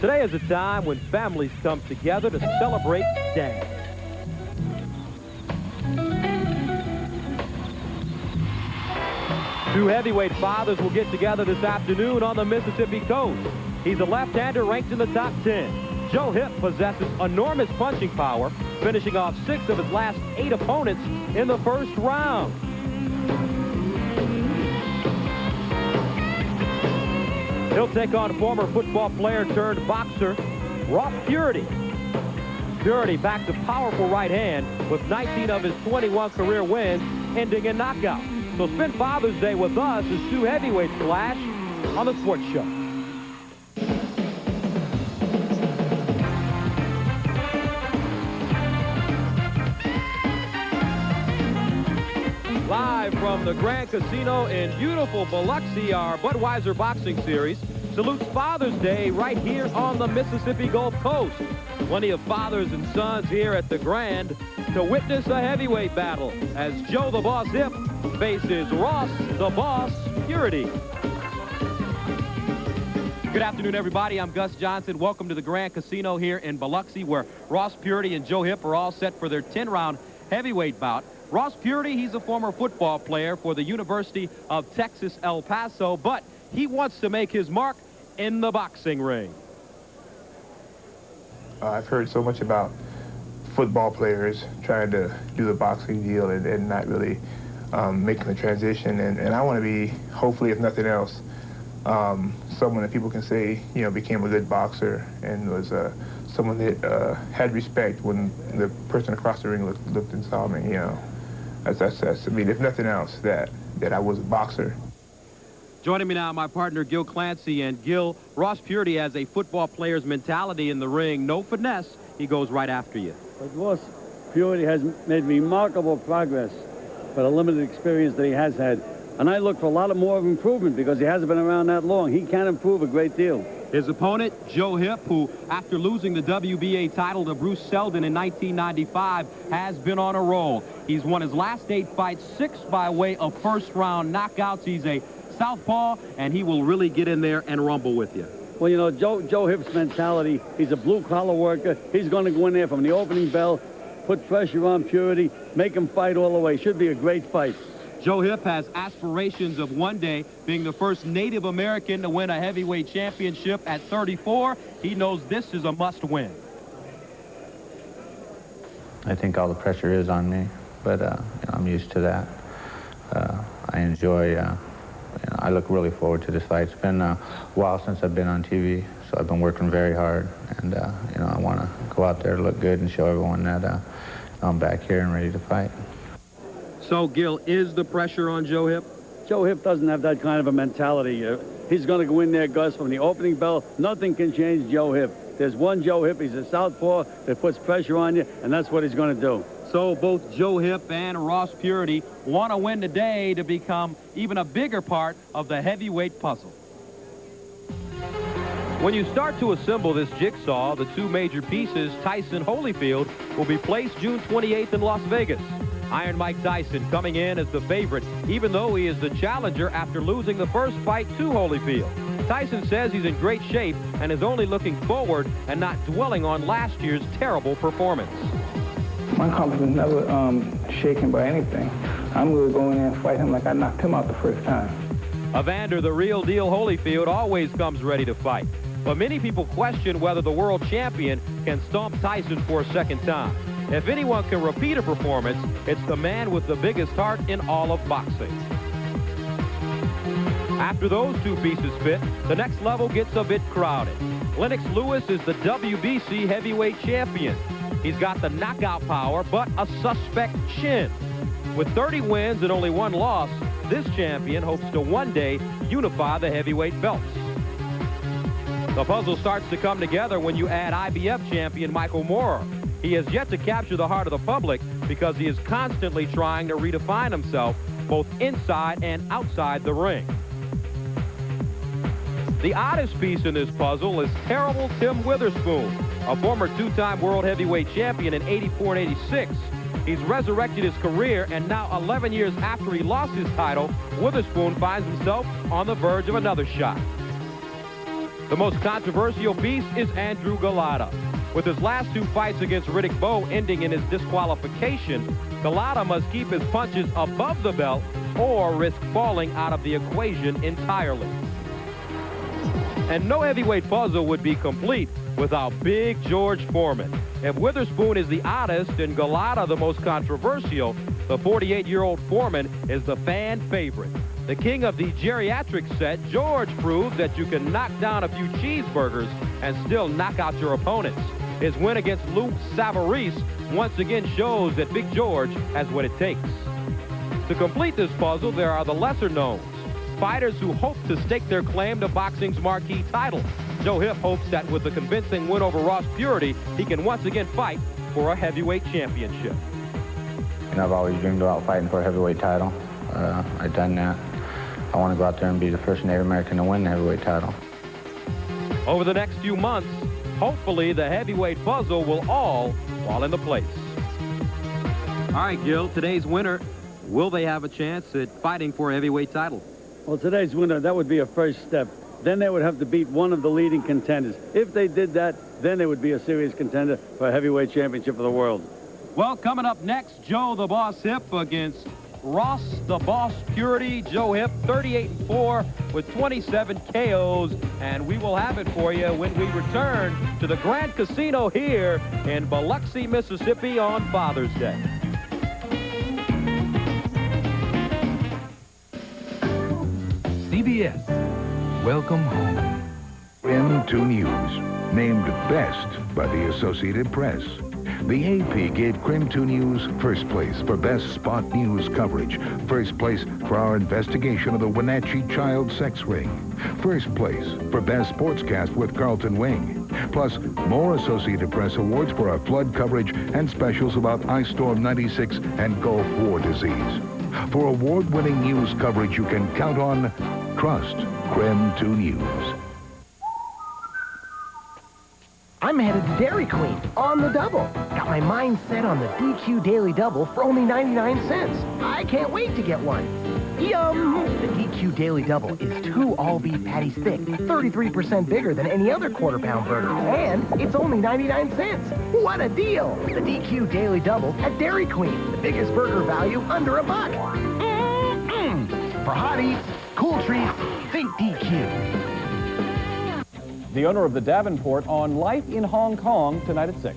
Today is a time when families come together to celebrate Dad. Two heavyweight fathers will get together this afternoon on the Mississippi coast. He's a left-hander ranked in the top 10. Joe Hipp possesses enormous punching power, finishing off 6 of his last 8 opponents in the first round. He'll take on former football player turned boxer Ross Puritty. Puritty packs a powerful right hand with 19 of his 21 career wins ending in knockout. So spend Father's Day with us as two heavyweights clash on the Sports Show. Live from the Grand Casino in beautiful Biloxi, our Budweiser Boxing Series salutes Father's Day right here on the Mississippi Gulf Coast. Plenty of fathers and sons here at the Grand to witness a heavyweight battle as Joe the Boss Hipp faces Ross the Boss Puritty. Good afternoon, everybody. I'm Gus Johnson. Welcome to the Grand Casino here in Biloxi, where Ross Puritty and Joe Hipp are all set for their 10-round heavyweight bout. Ross Puritty, he's a former football player for the University of Texas, El Paso, but he wants to make his mark in the boxing ring. I've heard so much about football players trying to do the boxing deal and not really making the transition, and I want to be, hopefully, if nothing else, someone that people can say, you know, became a good boxer and was someone that had respect when the person across the ring looked and saw me. You know, that's I mean, if nothing else, that I was a boxer. Joining me now, my partner Gil Clancy. And Gil, Ross Puritty has a football player's mentality in the ring. No finesse. He goes right after you. But Ross Puritty has made remarkable progress for the limited experience that he has had. And I look for a lot more of improvement because he hasn't been around that long. He can improve a great deal. His opponent, Joe Hipp, who, after losing the WBA title to Bruce Seldon in 1995, has been on a roll. He's won his last 8 fights, 6 by way of first-round knockouts. He's a southpaw, and he will really get in there and rumble with you. Well, you know, Joe Hipp's mentality, he's a blue-collar worker. He's going to go in there from the opening bell, put pressure on Puritty, make him fight all the way. Should be a great fight. Joe Hipp has aspirations of one day being the first Native American to win a heavyweight championship at 34. He knows this is a must-win. I think all the pressure is on me, but you know, I'm used to that. I enjoy, you know, I look really forward to this fight. It's been a while since I've been on TV, so I've been working very hard, and you know, I want to go out there, look good, and show everyone that I'm back here and ready to fight. So, Gil, is the pressure on Joe Hipp? Joe Hipp doesn't have that kind of a mentality. He's going to go in there, Gus, from the opening bell. Nothing can change Joe Hipp. There's one Joe Hipp. He's a southpaw that puts pressure on you, and that's what he's going to do. So both Joe Hipp and Ross Puritty want to win today to become even a bigger part of the heavyweight puzzle. When you start to assemble this jigsaw, the two major pieces, Tyson Holyfield, will be placed June 28th in Las Vegas. Iron Mike Tyson coming in as the favorite, even though he is the challenger after losing the first fight to Holyfield. Tyson says he's in great shape and is only looking forward and not dwelling on last year's terrible performance. My confidence never shaken by anything. I'm going to go in there and fight him like I knocked him out the first time. Evander, the real deal Holyfield, always comes ready to fight. But many people question whether the world champion can stomp Tyson for a second time. If anyone can repeat a performance, it's the man with the biggest heart in all of boxing. After those two pieces fit, the next level gets a bit crowded. Lennox Lewis is the WBC heavyweight champion. He's got the knockout power, but a suspect chin. With 30 wins and only 1 loss, this champion hopes to one day unify the heavyweight belts. The puzzle starts to come together when you add IBF champion Michael Moorer. He has yet to capture the heart of the public because he is constantly trying to redefine himself both inside and outside the ring. The oddest piece in this puzzle is terrible Tim Witherspoon, a former 2-time world heavyweight champion in '84 and '86. He's resurrected his career, and now 11 years after he lost his title, Witherspoon finds himself on the verge of another shot. The most controversial beast is Andrew Galata. With his last 2 fights against Riddick Bowe ending in his disqualification, Galata must keep his punches above the belt or risk falling out of the equation entirely. And no heavyweight puzzle would be complete without Big George Foreman. If Witherspoon is the oddest and Galata the most controversial, the 48-year-old Foreman is the fan favorite. The king of the geriatric set, George proves that you can knock down a few cheeseburgers and still knock out your opponents. His win against Lou Savarese once again shows that Big George has what it takes. To complete this puzzle, there are the lesser knowns, fighters who hope to stake their claim to boxing's marquee title. Joe Hipp hopes that with a convincing win over Ross Puritty, he can once again fight for a heavyweight championship. And I've always dreamed about fighting for a heavyweight title. I've done that. I want to go out there and be the first Native American to win the heavyweight title. Over the next few months, hopefully the heavyweight puzzle will all fall into place. All right, Gil, today's winner, will they have a chance at fighting for a heavyweight title? Well, today's winner, that would be a first step. Then they would have to beat one of the leading contenders. If they did that, then they would be a serious contender for a heavyweight championship of the world. Well, coming up next, Joe the Boss Hipp against Ross the Boss Puritty. Joe Hipp, 38-4 with 27 KOs. And we will have it for you when we return to the Grand Casino here in Biloxi, Mississippi on Father's Day. CBS, welcome home. M2 News, named best by the Associated Press. The AP gave Crim 2 News first place for best spot news coverage, first place for our investigation of the Wenatchee child sex ring, first place for best sportscast with Carlton Wing, plus more Associated Press awards for our flood coverage and specials about Ice Storm 96 and Gulf War disease. For award-winning news coverage you can count on, trust Crim 2 News. I'm headed to Dairy Queen on the double. Got my mind set on the DQ Daily Double for only 99 cents. I can't wait to get one. Yum! The DQ Daily Double is 2 all-beef patties thick, 33% bigger than any other quarter-pound burger, and it's only 99 cents. What a deal! The DQ Daily Double at Dairy Queen, the biggest burger value under $1. For hot eats, cool treats, think DQ. The owner of the Davenport on Life in Hong Kong tonight at 6.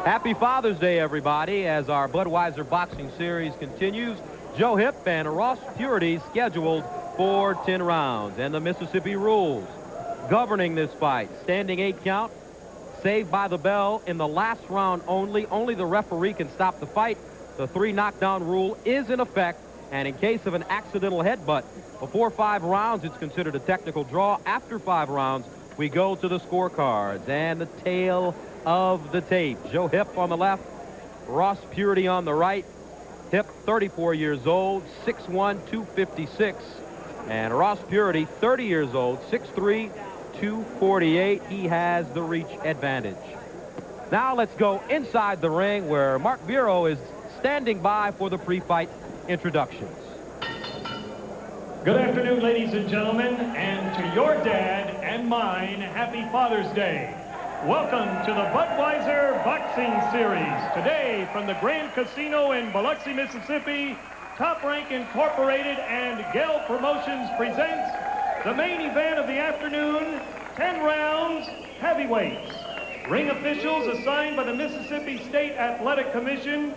Happy Father's Day, everybody, as our Budweiser boxing series continues. Joe Hipp and Ross Puritty scheduled for 10 rounds. And the Mississippi rules governing this fight. Standing 8 count, saved by the bell in the last round only. Only the referee can stop the fight. The 3 knockdown rule is in effect. And in case of an accidental headbutt, before 5 rounds, it's considered a technical draw. After 5 rounds, we go to the scorecards and the tale of the tape. Joe Hipp on the left, Ross Puritty on the right. Hipp, 34 years old, 6'1", 256. And Ross Puritty, 30 years old, 6'3", 248. He has the reach advantage. Now let's go inside the ring where Mark Bureau is standing by for the pre-fight introductions. Good afternoon, ladies and gentlemen, and to your dad and mine, happy Father's Day. Welcome to the Budweiser Boxing Series. Today, from the Grand Casino in Biloxi, Mississippi, Top Rank Incorporated and Gale Promotions presents the main event of the afternoon, 10 rounds, heavyweights. Ring officials assigned by the Mississippi State Athletic Commission,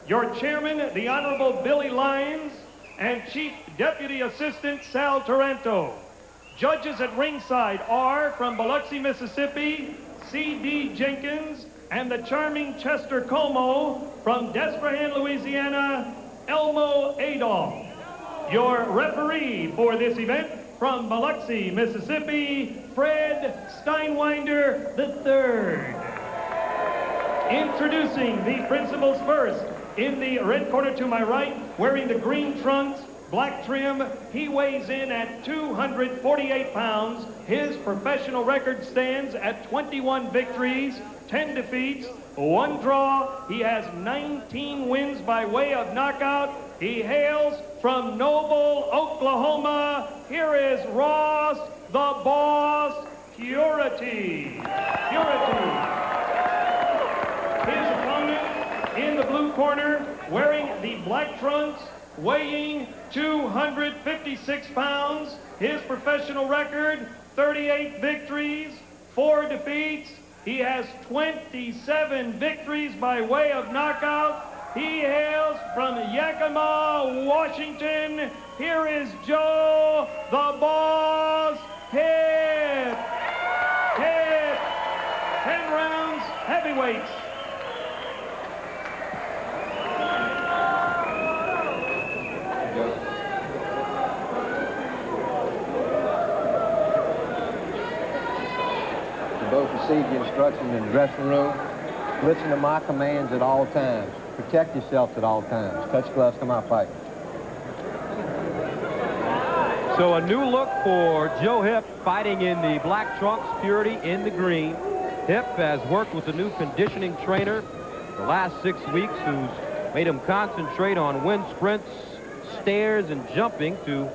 your chairman, the Honorable Billy Lyons, and Chief Deputy Assistant Sal Taranto. Judges at ringside are from Biloxi, Mississippi, C.D. Jenkins, and the charming Chester Como. From Desbrahan, Louisiana, Elmo Adolph. Your referee for this event from Biloxi, Mississippi, Fred Steinwinder III. Introducing the principals first. In the red corner to my right, wearing the green trunks, black trim. He weighs in at 248 pounds. His professional record stands at 21 victories, 10 defeats, 1 draw. He has 19 wins by way of knockout. He hails from Noble, Oklahoma. Here is Ross, the Boss, Puritty. Puritty. His opponent in the blue corner, wearing the black trunks, weighing 256 pounds. His professional record, 38 victories, 4 defeats. He has 27 victories by way of knockout. He hails from Yakima, Washington. Here is Joe, the Boss, Hipp. Hipp. 10 rounds, heavyweights. Both receive the instructions in the dressing room. Listen to my commands at all times. Protect yourself at all times. Touch gloves, come out fighting. So a new look for Joe Hipp, fighting in the black trunks, Puritty in the green. Hipp has worked with a new conditioning trainer the last 6 weeks, who's made him concentrate on wind sprints, stairs, and jumping to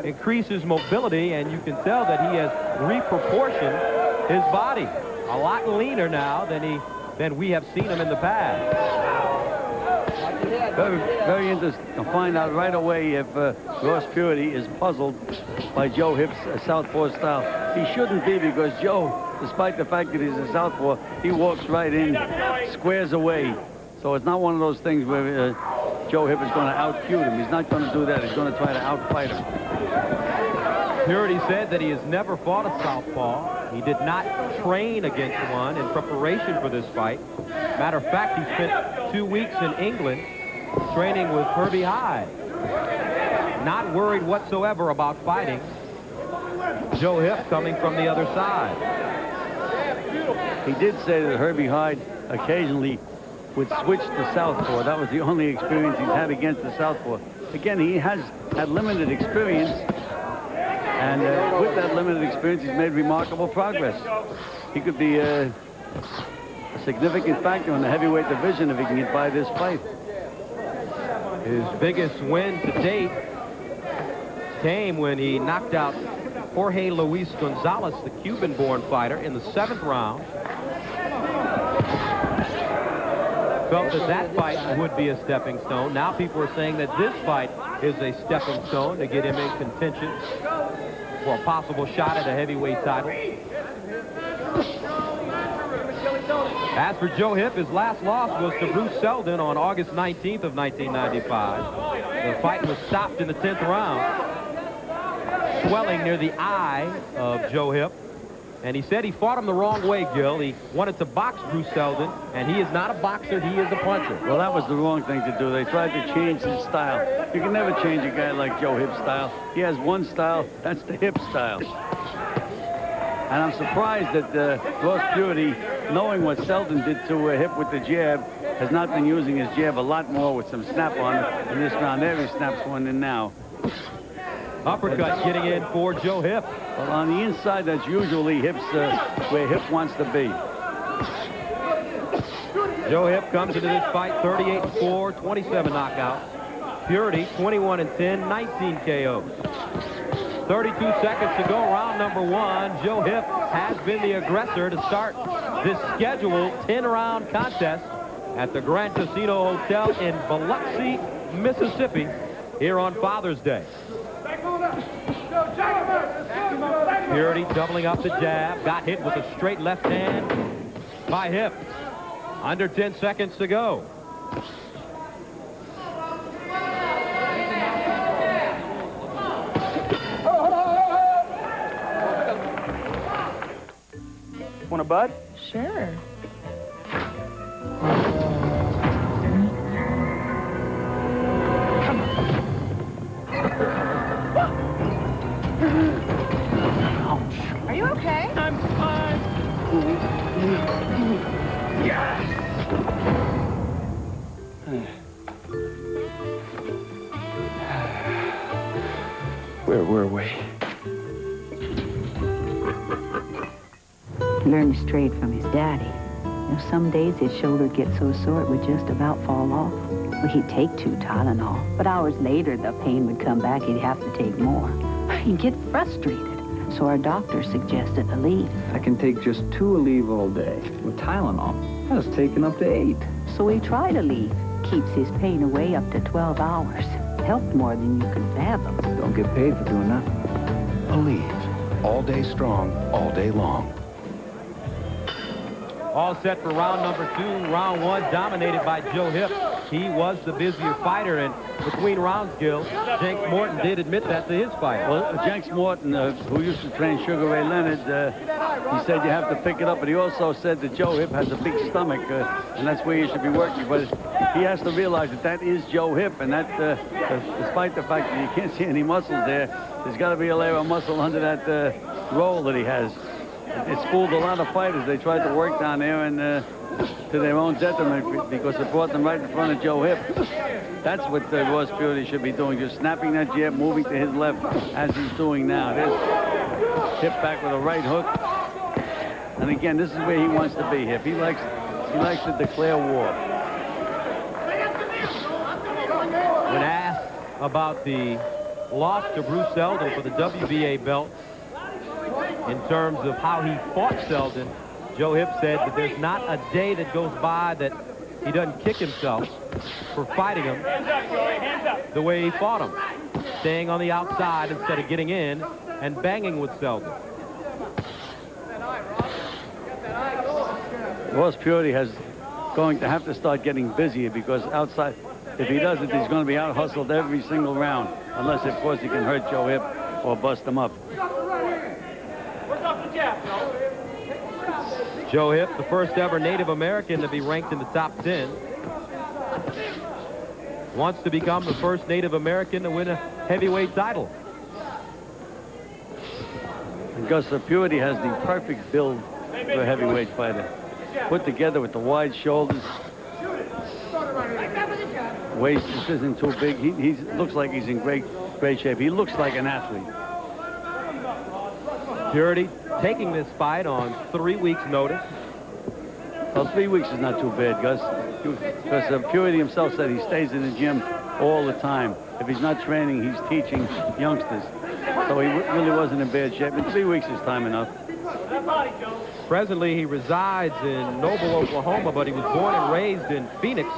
increase his mobility, and you can tell that he has reproportioned his body. A lot leaner now than we have seen him in the past. Very, very interesting to find out right away if Ross Puritty is puzzled by Joe Hipp's southpaw style. He shouldn't be, because Joe, despite the fact that he's a southpaw, he walks right in, squares away. So it's not one of those things where Joe Hipp is going to out-cute him. He's not going to do that. He's going to try to out-fight him. Puritty said that he has never fought a southpaw. He did not train against one in preparation for this fight. Matter of fact, he spent 2 weeks in England training with Herbie Hyde. Not worried whatsoever about fighting Joe Hipp coming from the other side. He did say that Herbie Hyde occasionally would switch to southpaw. That was the only experience he's had against the southpaw. Again, he has had limited experience, and with that limited experience, he's made remarkable progress. He could be a significant factor in the heavyweight division if he can get by this fight. His biggest win to date came when he knocked out Jorge Luis Gonzalez, the Cuban-born fighter, in the 7th round. Felt that that fight would be a stepping stone. Now people are saying that this fight is a stepping stone to get him in contention for a possible shot at a heavyweight title. As for Joe Hipp, his last loss was to Bruce Seldon on August 19th of 1995. The fight was stopped in the 10th round. Swelling near the eye of Joe Hipp. And he said he fought him the wrong way, Gil. He wanted to box Bruce Seldon, and he is not a boxer, he is a puncher. Well, that was the wrong thing to do. They tried to change his style. You can never change a guy like Joe Hipp's style. He has one style, that's the Hipp style. And I'm surprised that Ross Puritty, knowing what Seldon did to Hipp with the jab, has not been using his jab a lot more with some snap on it in this round. There he snaps one in now. Uppercut getting in for Joe Hipp. Well, on the inside, that's usually Hipp's where Hipp wants to be. Joe Hipp comes into this fight 38-4, 27 knockouts. Puritty 21-10, 19 KOs. 32 seconds to go, round number 1. Joe Hipp has been the aggressor to start this scheduled 10-round contest at the Grand Casino Hotel in Biloxi, Mississippi, here on Father's Day. Puritty doubling up the jab, got hit with a straight left hand by Hipp. Under 10 seconds to go. Want a bud? Sure. Are you okay? I'm fine. Yes! we're away. He learned to straight from his daddy. You know, some days his shoulder would get so sore it would just about fall off. Well, he'd take 2 Tylenol, but hours later the pain would come back. He'd have to take more. He'd get frustrated, so our doctor suggested Aleve. I can take just 2 Aleve all day. With Tylenol, I was taking up to 8. So he tried Aleve. Keeps his pain away up to 12 hours. Helped more than you could fathom. Don't get paid for doing nothing. Aleve. All day strong, all day long. All set for round number 2. Round 1 dominated by Joe Hipp. He was the busier fighter, and between rounds, Gil, Jenks Morton did admit that to his fighter. Well, Jenks Morton, who used to train Sugar Ray Leonard, he said you have to pick it up, but he also said that Joe Hipp has a big stomach, and that's where you should be working. But he has to realize that that is Joe Hipp, and that, despite the fact that you can't see any muscles there, there's got to be a layer of muscle under that roll that he has. It's fooled a lot of fighters. They tried to work down there and to their own detriment because it brought them right in front of Joe Hipp. That's what Ross Puritty should be doing, just snapping that jab, moving to his left as he's doing now. There's Hipp back with a right hook. And again, this is where he wants to be, Hipp. He likes to declare war. When asked about the loss to Bruce Seldon for the WBA belt, in terms of how he fought Seldon, Joe Hipp said that there's not a day that goes by that he doesn't kick himself for fighting him the way he fought him, staying on the outside instead of getting in and banging with Seldon. Ross Puritty is going to have to start getting busier because outside, if he doesn't, he's going to be out-hustled every single round, unless, of course, he can hurt Joe Hipp or bust him up. Joe Hipp, the first ever Native American to be ranked in the top 10. Wants to become the first Native American to win a heavyweight title. And Gus Puritty has the perfect build for a heavyweight fighter. Put together with the wide shoulders. Waist just isn't too big. He looks like he's in great shape. He looks like an athlete. Puritty taking this fight on 3 weeks' notice. Well, 3 weeks is not too bad, Gus. Because Puritty himself said he stays in the gym all the time. If he's not training, he's teaching youngsters. So he really wasn't in bad shape. And 3 weeks is time enough. Presently, he resides in Noble, Oklahoma, but he was born and raised in Phoenix.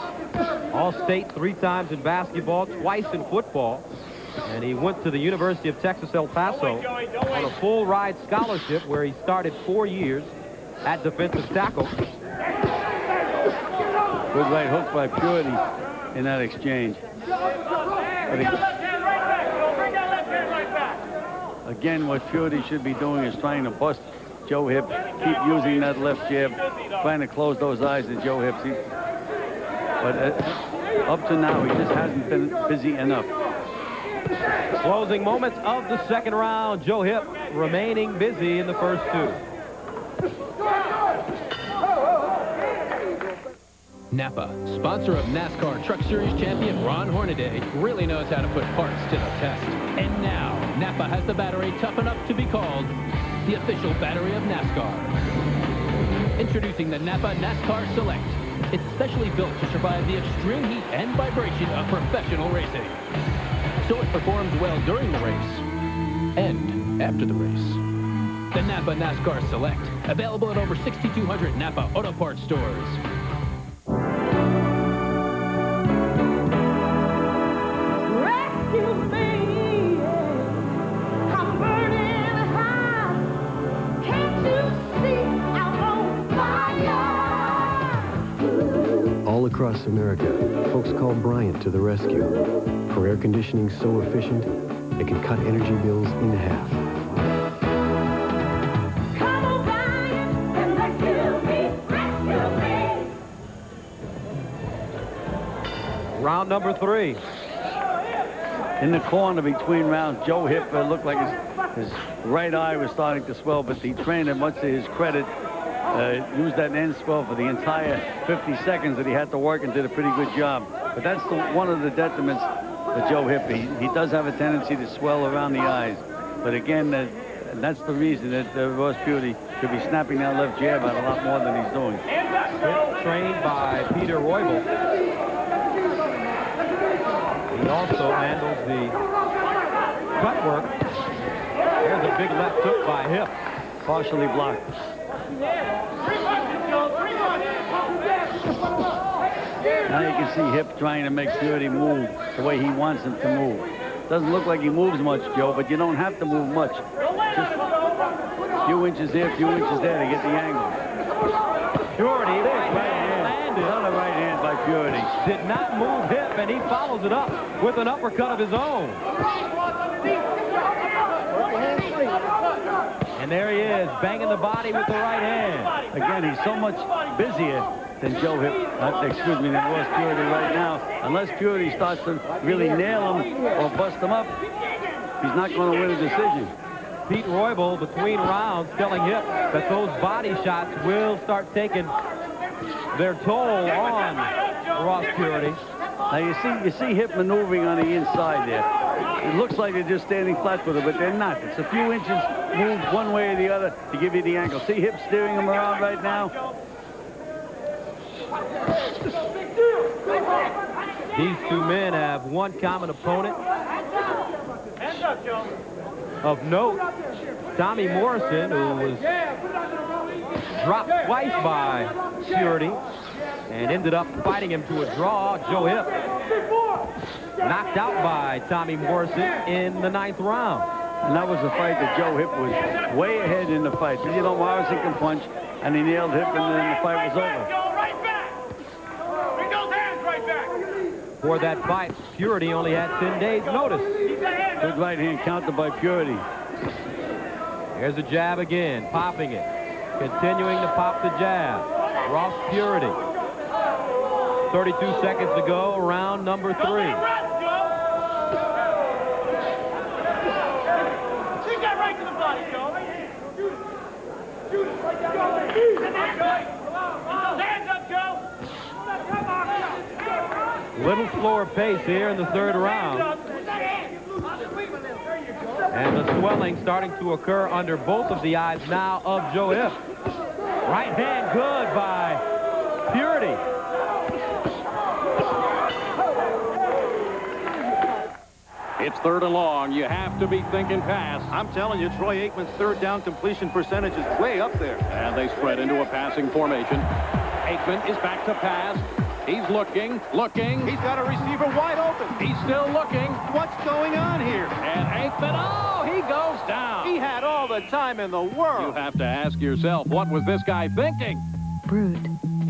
All-state 3 times in basketball, twice in football. And he went to the University of Texas, El Paso on a full-ride scholarship where he started 4 years at defensive tackle. Good right hook by Puritty in that exchange. But again, what Puritty should be doing is trying to bust Joe Hipp, keep using that left jab, trying to close those eyes to Joe Hipp. But up to now, he just hasn't been busy enough. Closing moments of the second round. Joe Hipp remaining busy in the first 2. Napa, sponsor of NASCAR Truck Series champion Ron Hornaday, really knows how to put parts to the test. And now, Napa has the battery tough enough to be called the official battery of NASCAR. Introducing the Napa NASCAR Select. It's specially built to survive the extreme heat and vibration of professional racing. So it performs well during the race and after the race. The Napa NASCAR Select, available at over 6,200 Napa Auto Parts stores. All across America, folks call Bryant to the rescue. For air conditioning so efficient, it can cut energy bills in half. Come on, Bryant, and rescue me, rescue me. Round number 3. In the corner between rounds, Joe Hipp looked like his right eye was starting to swell, but the trainer, much to his credit, used that end swell for the entire 50 seconds that he had to work and did a pretty good job. But that's one of the detriments with Joe Hipp. He does have a tendency to swell around the eyes. But again, that's the reason that Ross Puritty should be snapping that left jab out a lot more than he's doing. Hipp trained by Peter Roybal. He also handles the cut work. There's a big left hook by Hipp. Partially blocked. Now you can see Hipp trying to make Puritty move the way he wants him to move. Doesn't look like he moves much, Joe, but you don't have to move much. Just a few inches here, a few inches there to get the angle. Puritty, right hand landed. Another right hand by Puritty. Did not move Hipp, and he follows it up with an uppercut of his own. And there he is, banging the body with the right hand. Again, he's so much busier than Joe Hipp, excuse me, than Ross Puritty right now. Unless Puritty starts to really nail him or bust him up, he's not going to win a decision. Pete Roybal, between rounds, telling Hipp that those body shots will start taking their toll on Ross Puritty. Now you see Hipp maneuvering on the inside there. It looks like they're just standing flat with it, but they're not. It's a few inches moved one way or the other to give you the angle. See Hipp steering him around right now? These two men have one common opponent. Of note, Tommy Morrison, who was dropped twice by Puritty and ended up fighting him to a draw. Joe Hipp knocked out by Tommy Morrison in the 9th round. And that was a fight that Joe Hipp was way ahead in the fight. But you know, Morrison can punch, and he nailed Hipp, and then the fight was over. For that fight, Puritty only had 10 days' notice. Good right hand counter by Puritty. There's a jab again, popping it. Continuing to pop the jab. Ross Puritty. 32 seconds to go, round number 3. Little slower pace here in the 3rd round. And the swelling starting to occur under both of the eyes now of Joe Hipp. Right hand good by Puritty. It's 3rd and long. You have to be thinking pass. I'm telling you, Troy Aikman's 3rd down completion percentage is way up there. And they spread into a passing formation. Aikman is back to pass. He's looking. He's got a receiver wide open. He's still looking. What's going on here? And Aikman, oh, he goes down. He had all the time in the world. You have to ask yourself, what was this guy thinking? Brute,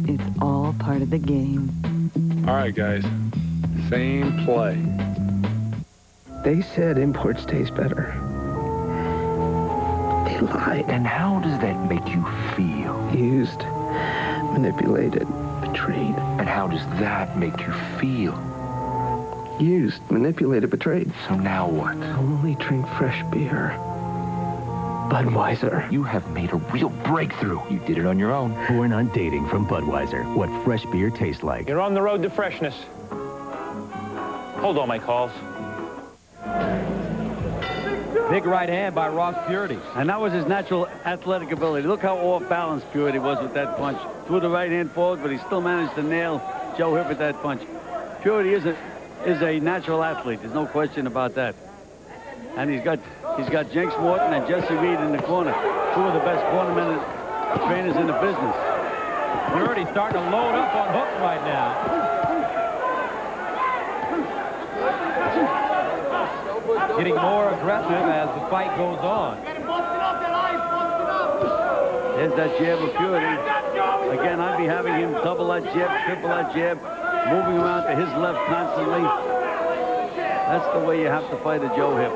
it's all part of the game. All right, guys. Same play. They said imports taste better. They lied. And how does that make you feel? Used, manipulated, betrayed. And how does that make you feel? Used, manipulated, betrayed. So now what? Only drink fresh beer. Budweiser. You have made a real breakthrough. You did it on your own. Born on dating from Budweiser. What fresh beer tastes like. You're on the road to freshness. Hold all my calls. Big right hand by Ross Puritty. And that was his natural athletic ability. Look how off balance Puritty was with that punch. Threw the right hand forward, but he still managed to nail Joe Hipp with that punch. Puritty is a natural athlete. There's no question about that. And he's got Jenks Morton and Jesse Reed in the corner. 2 of the best cornermen trainers in the business. Puritty starting to load up on hooks right now. Getting more aggressive as the fight goes on. There's that jab of Puritty. Again, I'd be having him double that jab, triple that jab, moving around to his left constantly. That's the way you have to fight a Joe Hipp.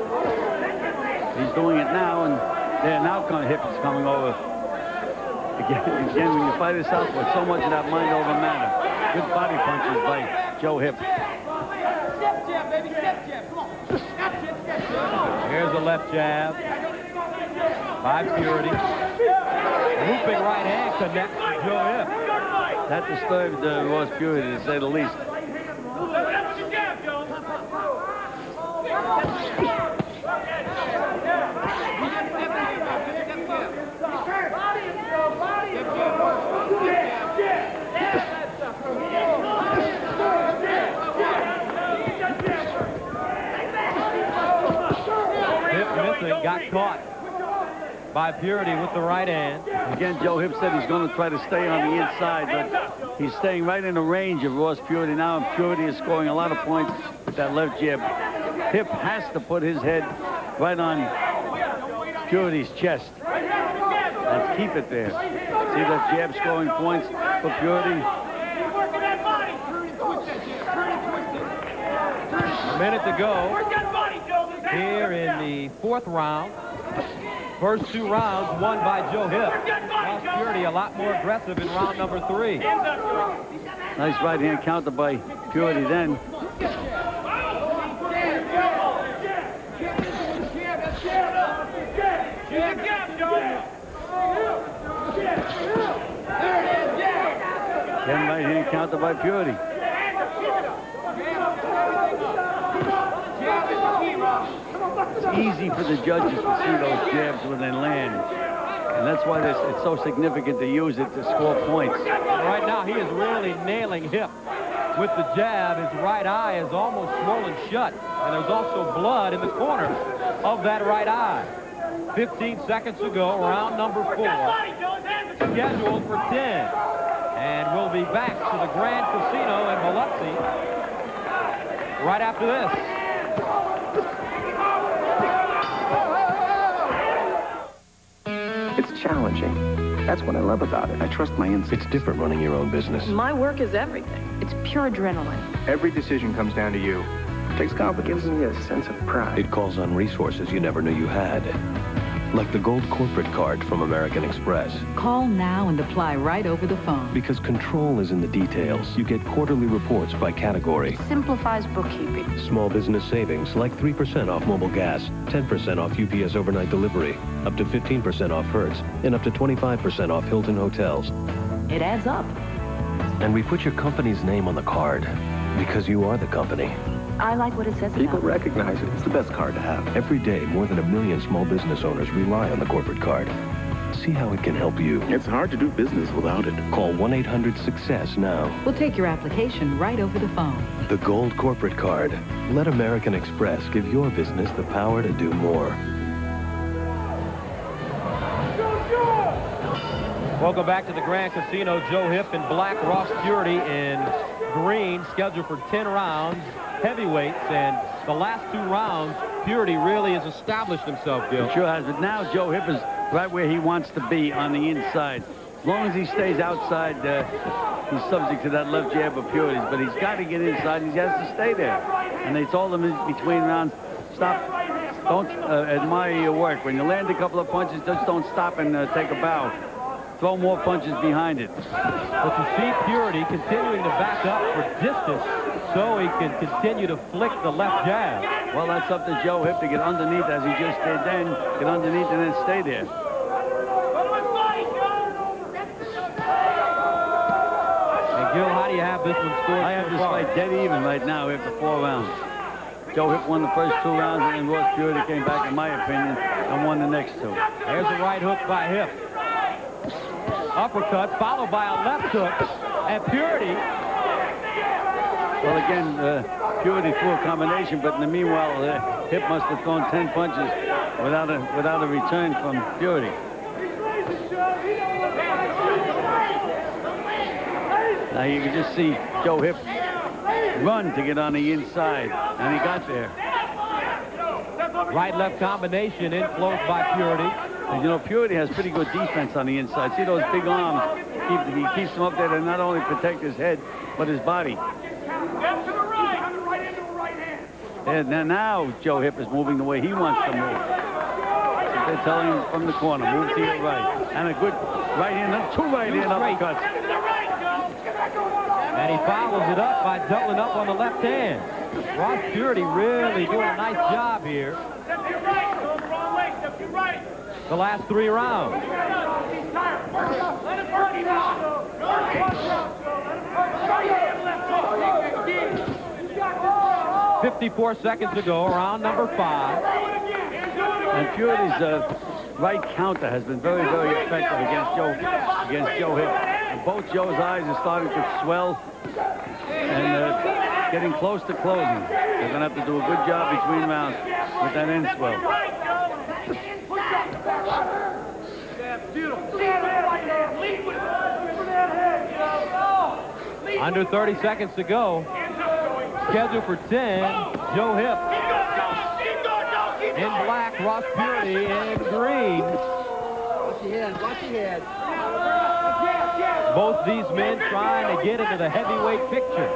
He's doing it now, and there now Hipp is coming over. Again, when you fight a southpaw, so much of that mind over matter. Good body punches by Joe Hipp. Here's a left jab by Puritty. Looping right hand connects to Joe Hipp. That disturbed Ross Puritty, to say the least. Got caught by Puritty with the right hand. Again, Joe Hipp said he's going to try to stay on the inside, but he's staying right in the range of Ross Puritty now, and Puritty is scoring a lot of points with that left jab. Hipp has to put his head right on Purity's chest. Let's keep it there. See that jab scoring points for Puritty. A minute to go here in the fourth round. First two rounds won by Joe Hipp. Ross Puritty a lot more aggressive in round number 3. Nice right hand counter by Puritty then. Then right hand counter by Puritty. It's easy for the judges to see those jabs when they land. And that's why it's so significant to use it to score points. Right now, he is really nailing Hipp with the jab. His right eye is almost swollen shut. And there's also blood in the corner of that right eye. 15 seconds to go, round number 4. Scheduled for 10. And we'll be back to the Grand Casino in Biloxi right after this. It's challenging. That's what I love about it. I trust my instincts. It's different running your own business. My work is everything. It's pure adrenaline. Every decision comes down to you. It takes confidence. Gives me a sense of pride. It calls on resources you never knew you had. Like the gold corporate card from American Express. Call now and apply right over the phone. Because control is in the details. You get quarterly reports by category. Simplifies bookkeeping. Small business savings like 3% off mobile gas, 10% off UPS overnight delivery, up to 15% off Hertz, and up to 25% off Hilton hotels. It adds up. And we put your company's name on the card because you are the company. I like what it says People about it. recognize it. It's the best card to have. Every day, more than 1 million small business owners rely on the corporate card. See how it can help you. It's hard to do business without it. Call 1-800-SUCCESS now. We'll take your application right over the phone. The Gold Corporate Card. Let American Express give your business the power to do more. Welcome back to the Grand Casino. Joe Hipp in black, Ross Puritty in green, scheduled for 10 rounds, heavyweights, and the last 2 rounds, Puritty really has established himself, Gil. He sure has, but now Joe Hipp is right where he wants to be on the inside. As long as he stays outside, he's subject to that left jab of Purity's, but he's got to get inside, and he has to stay there. And they told him in between rounds, stop, don't admire your work. When you land a couple of punches, just don't stop and take a bow. Throw more punches behind it. But you see Puritty continuing to back up for distance so he can continue to flick the left jab. Well, that's up to Joe Hipp to get underneath as he just did then. Get underneath and then stay there. And Gil, how do you have this one scored? I have this fight dead even right now after 4 rounds. Joe Hipp won the first 2 rounds, and then Ross Puritty came back, in my opinion, and won the next 2. There's a right hook by Hipp. Uppercut followed by a left hook, and Puritty. Well, again, Puritty threw a combination, but in the meanwhile, Hipp must have thrown 10 punches without a return from Puritty. Now you can just see Joe Hipp run to get on the inside, and he got there. Right-left combination influenced by Puritty. And, you know, Puritty has pretty good defense on the inside. See those big arms? He keeps them up there to not only protect his head, but his body. And now Joe Hipp is moving the way he wants to move. They're telling him from the corner, move to your right. And a good right hand, 2 right hand uppercuts. And he follows it up by doubling up on the left hand. Ross Puritty really doing a nice job here. The last 3 rounds. 15 54 seconds to go, round number 5. And Purity's right counter has been very, very effective against Joe Hipp. And both Joe's eyes are starting to swell and getting close to closing. They're going to have to do a good job between rounds with that end swell. Under 30 seconds to go. Scheduled for 10, Joe Hipp. In black, Ross Puritty in green. Watch your head, watch your head. Both these men trying to get into the heavyweight picture.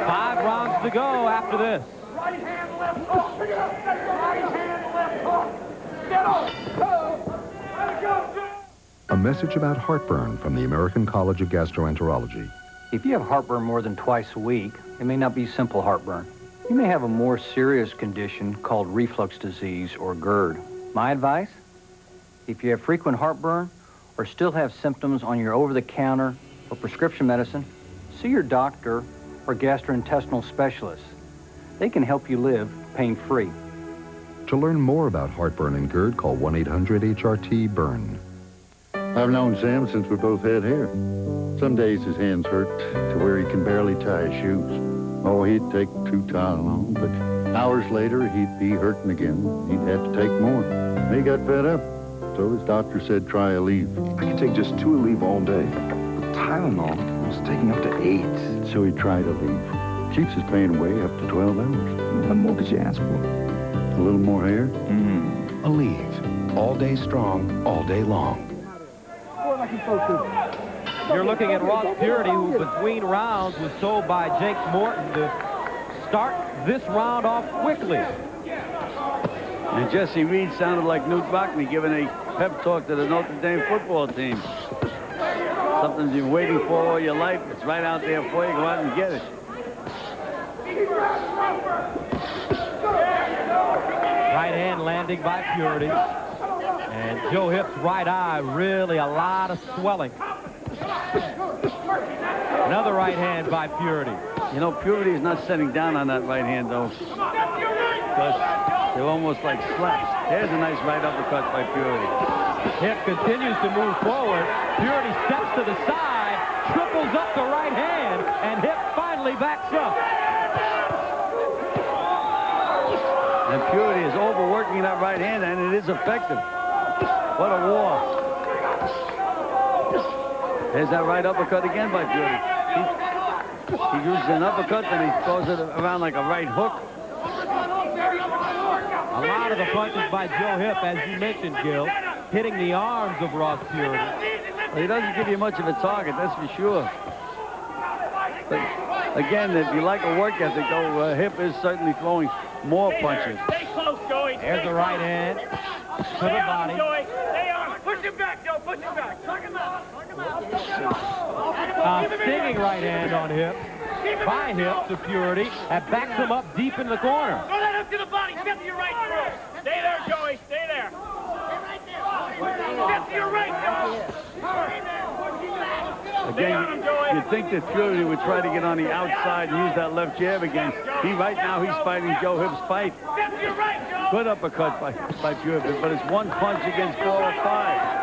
5 rounds to go after this. Right hand, left hook. Right hand, left hook. Get up. A message about heartburn from the American College of Gastroenterology. If you have heartburn more than twice a week, it may not be simple heartburn. You may have a more serious condition called reflux disease or GERD. My advice? If you have frequent heartburn or still have symptoms on your over-the-counter or prescription medicine, see your doctor or gastrointestinal specialist. They can help you live pain-free. To learn more about heartburn and GERD, call 1-800-HRT-BURN. I've known Sam since we both had hair. Some days his hands hurt to where he can barely tie his shoes. Oh, he'd take 2 Tylenol, but hours later he'd be hurting again. He'd have to take more. He got fed up, so his doctor said try Aleve. I can take just 2 Aleve all day. But Tylenol was taking up to 8. So he tried Aleve. Keeps his pain away up to 12 hours. What more could you ask for? A little more hair? Aleve. All day strong, all day long. You're looking at Ross Puritty, who between rounds was told by Jake Morton to start this round off quickly. And Jesse Reed sounded like Newt Rockney giving a pep talk to the Notre Dame football team. Something you've been waiting for all your life. It's right out there for you. Go out and get it. Right hand landing by Puritty. And Joe Hipp's right eye, really a lot of swelling. Another right hand by Puritty. You know, Purity's not setting down on that right hand, though. Because they're almost like slaps. There's a nice right uppercut by Puritty. Hipp continues to move forward. Puritty steps to the side, triples up the right hand, and Hipp finally backs up. And Puritty is overworking that right hand, and it is effective. What a war. There's that right uppercut again by Puritty. He uses an uppercut, then he throws it around like a right hook. A lot of the punches by Joe Hipp, as you mentioned, Gil, hitting the arms of Ross Puritty. Well, he doesn't give you much of a target, that's for sure. But again, if you like a work ethic, though, Hipp is certainly throwing more punches. Stay close, Joey. There's the right hand to the body. Stay on. Push him back, Joe. Push him back. Knock him out. Stinging right hand on Hipp by Hipp to Puritty. That backs him up deep in the corner. Throw that up to the body. Step to your right, through. Stay there, Joey. Stay there. Step to your right, Joe. Again, you'd think that Puritty would try to get on the outside and use that left jab again. Right now, he's fighting Joe Hipp's fight. Good uppercut by Puritty, but it's 1 punch against 4 or 5.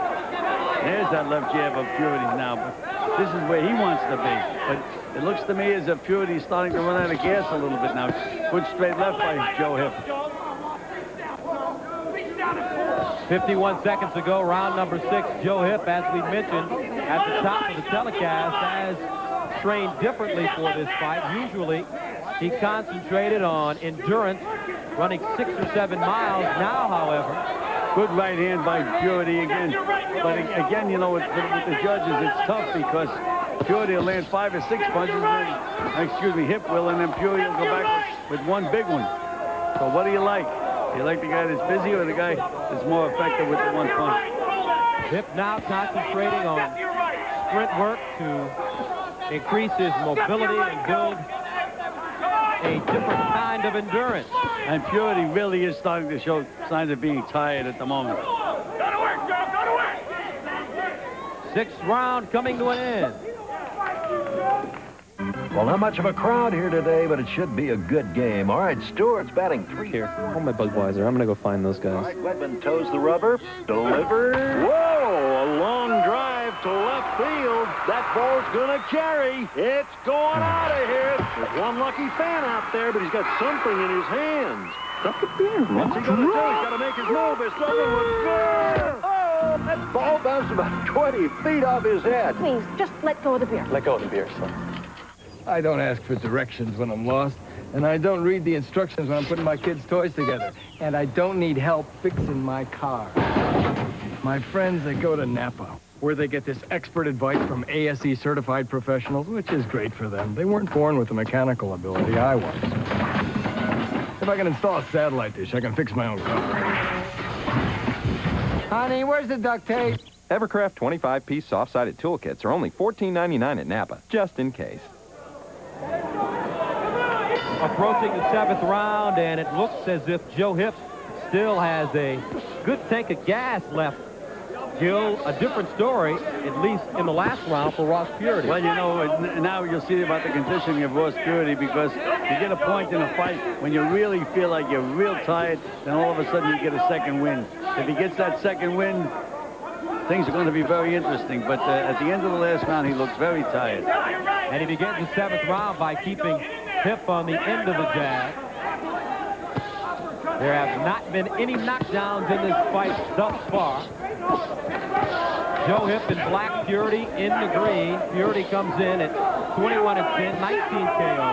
There's that left jab of Puritty now, but this is where he wants to be. But it looks to me as if Purity's starting to run out of gas a little bit now. Good straight left by Joe Hipp. 51 seconds to go, round number 6. Joe Hipp, as we mentioned at the top of the telecast, has trained differently for this fight. Usually, he concentrated on endurance, running 6 or 7 miles. Now, however, good right hand by Puritty again. But again, you know, with the judges, it's tough because Puritty will land 5 or 6 punches, and Hipp will, and then Puritty will go back with 1 big one. So what do you like? Do you like the guy that's busy or the guy that's more effective with the 1 punch? Hipp now concentrating on sprint work to increase his mobility and build a different kind of endurance. And Puritty really is starting to show signs of being tired at the moment. Go to work, Joe. Go to work. 6th round coming to an end. Well, not much of a crowd here today, but it should be a good game. All right, Stewart's batting 3. Here, hold my Budweiser. I'm going to go find those guys. All right, Wedman toes the rubber. Delivered. Whoa, a long drive to left field. That ball's going to carry. It's going out of here. There's one lucky fan out there, but he's got something in his hands. What's he going to do? He's got to make his move. It's doesn't look good. Oh, that ball bounced about 20 feet off his head. Please, just let go of the beer. Let go of the beer, son. I don't ask for directions when I'm lost, and I don't read the instructions when I'm putting my kids' toys together, and I don't need help fixing my car. My friends, they go to Napa, where they get this expert advice from ASE certified professionals, which is great for them. They weren't born with the mechanical ability I was. If I can install a satellite dish, I can fix my own car. Honey, where's the duct tape? Evercraft 25-piece soft-sided toolkits are only $14.99 at Napa, just in case. Approaching the 7th round, and it looks as if Joe Hipp still has a good tank of gas left. Gil, a different story, at least in the last round for Ross Puritty. Well, you know, now you'll see about the conditioning of Ross Puritty, because you get a point in a fight when you really feel like you're real tired, then all of a sudden you get a second wind. If he gets that second wind, things are going to be very interesting. But at the end of the last round, he looks very tired. And he begins the 7th round by keeping Hipp on the end of the jab. There have not been any knockdowns in this fight thus far. Joe Hipp in black, Puritty in the green. Puritty comes in at 21-10, 19 KO.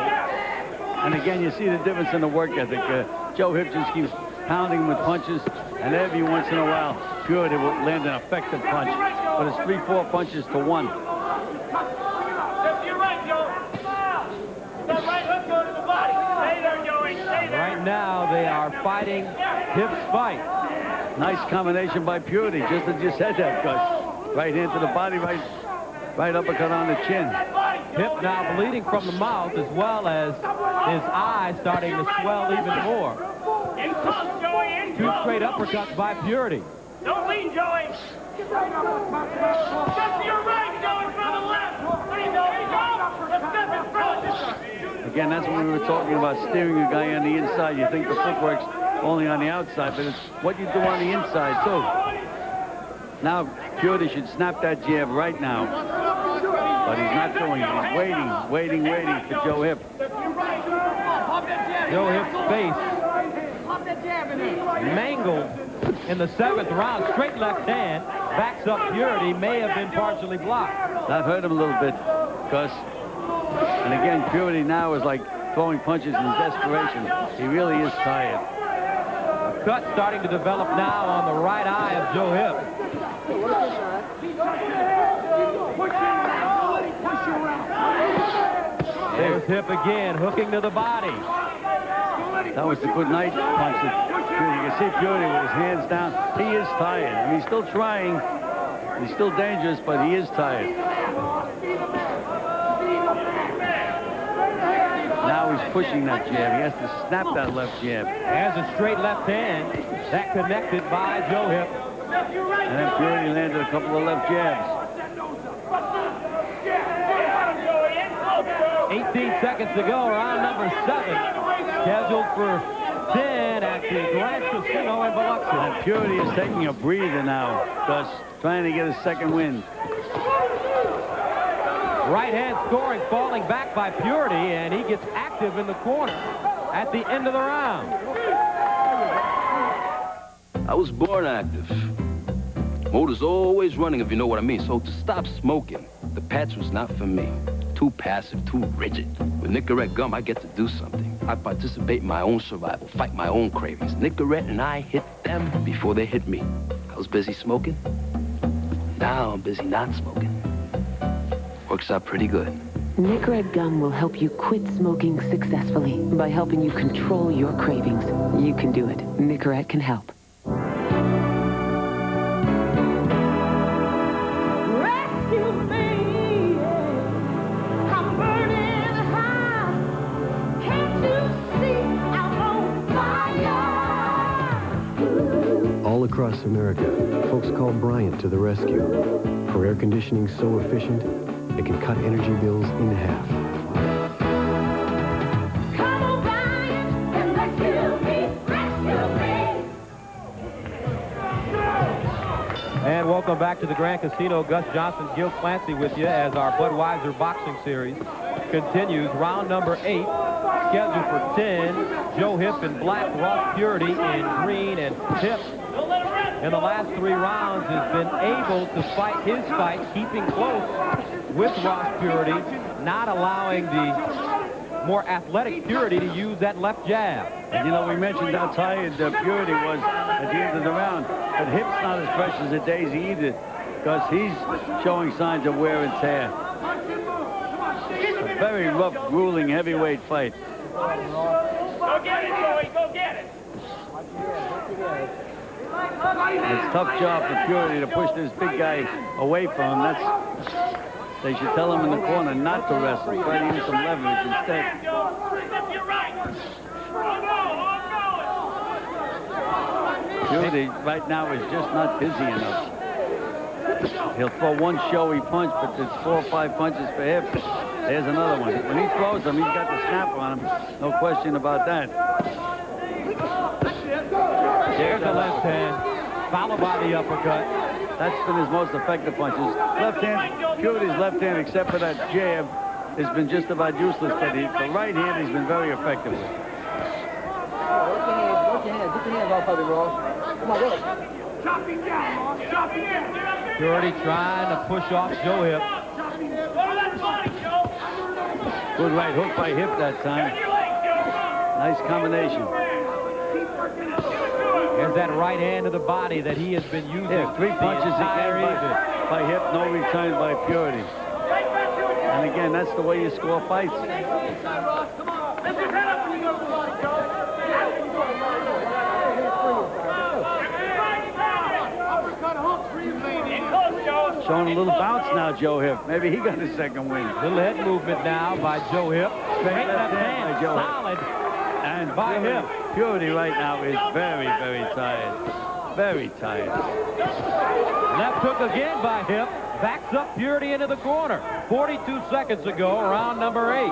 And again, you see the difference in the work ethic. Joe Hipp just keeps pounding him with punches, and every once in a while, Puritty will land an effective punch. But it's 3-4 punches to 1. Right now, they are fighting Hipp's fight. Nice combination by Puritty, just as you said that, Gus. Right hand to the body, right uppercut on the chin. Hipp now bleeding from the mouth, as well as his eyes starting to swell even more. 2 straight uppercuts by Puritty. Don't lean, Joey. Just to your right, Joey, from the left. Again, that's when we were talking about steering a guy on the inside. You think the footwork's only on the outside, but it's what you do on the inside, too. Now, Puritty should snap that jab right now. But he's not doing it. He's waiting for Joe Hipp. Joe Hipp's face mangled in the 7th round. Straight left hand backs up Puritty. May have been partially blocked. That hurt him a little bit, Gus. And again, Puritty now is like throwing punches in desperation. He really is tired. A cut starting to develop now on the right eye of Joe Hipp. There's Hipp again, hooking to the body. That was the good night punch. You can see Puritty with his hands down. He is tired. I mean, he's still trying. He's still dangerous, but he is tired. Now he's pushing that jab. He has to snap that left jab. Has a straight left hand. That connected by Joe Hipp. And then Puritty landed a couple of left jabs. 18 seconds to go, round number 7. Scheduled for 10 at the Grand Casino in Biloxi. And Puritty is taking a breather now, thus trying to get a second wind. Right hand scoring, falling back by Puritty, and he gets active in the corner at the end of the round. I was born active. Motor's always running, if you know what I mean. So to stop smoking, the patch was not for me. Too passive, too rigid. With Nicorette gum, I get to do something. I participate in my own survival, fight my own cravings. Nicorette and I hit them before they hit me. I was busy smoking. Now I'm busy not smoking. Works out pretty good. Nicorette gum will help you quit smoking successfully by helping you control your cravings. You can do it. Nicorette can help. All across America, folks call Bryant to the rescue. For air conditioning so efficient, it can cut energy bills in half. And welcome back to the Grand Casino. Gus Johnson, Gil Clancy with you as our Budweiser boxing series continues. Round number 8, scheduled for 10. Joe Hipp in black, Ross Puritty in green, and Hipp in the last 3 rounds has been able to fight his fight, keeping close with Ross Puritty, not allowing the more athletic Puritty to use that left jab. And, you know, we mentioned how tired Puritty was at the end of the round, but Hipp's not as fresh as a daisy either, because he's showing signs of wear and tear. A very rough, grueling heavyweight fight. Go get it, Joey. Go get it. It's a tough job for Puritty to push this big guy away from him. They should tell him in the corner not to wrestle, try to use some leverage instead. Puritty right now is just not busy enough. He'll throw one showy punch, but there's 4 or 5 punches for Hipp. There's another one. When he throws them, he's got the snapper on him. No question about that. There's the left hand, followed by the uppercut. That's been his most effective punches. Left hand, Purity's left hand, except for that jab, has been just about useless. But the right hand he's been very effective with. Get your hands off of him, Ross. Come on, go. Chop him down, Ross. Chop him down. Puritty trying to push off Joe Hipp. Good right hook by Hipp that time. Nice combination. There's that right hand to the body that he has been using. Yeah, 3 punches again by Hipp, no return by Puritty. And again, that's the way you score fights. Showing a little bounce now, Joe Hipp. Maybe he got his second win. Little head movement now by Joe Hipp. Straight left hand by Joe solid. And by Hipp. Puritty right now is very, very tired. Very tired. Left hook again by Hipp. Backs up Puritty into the corner. 42 seconds ago, round number 8.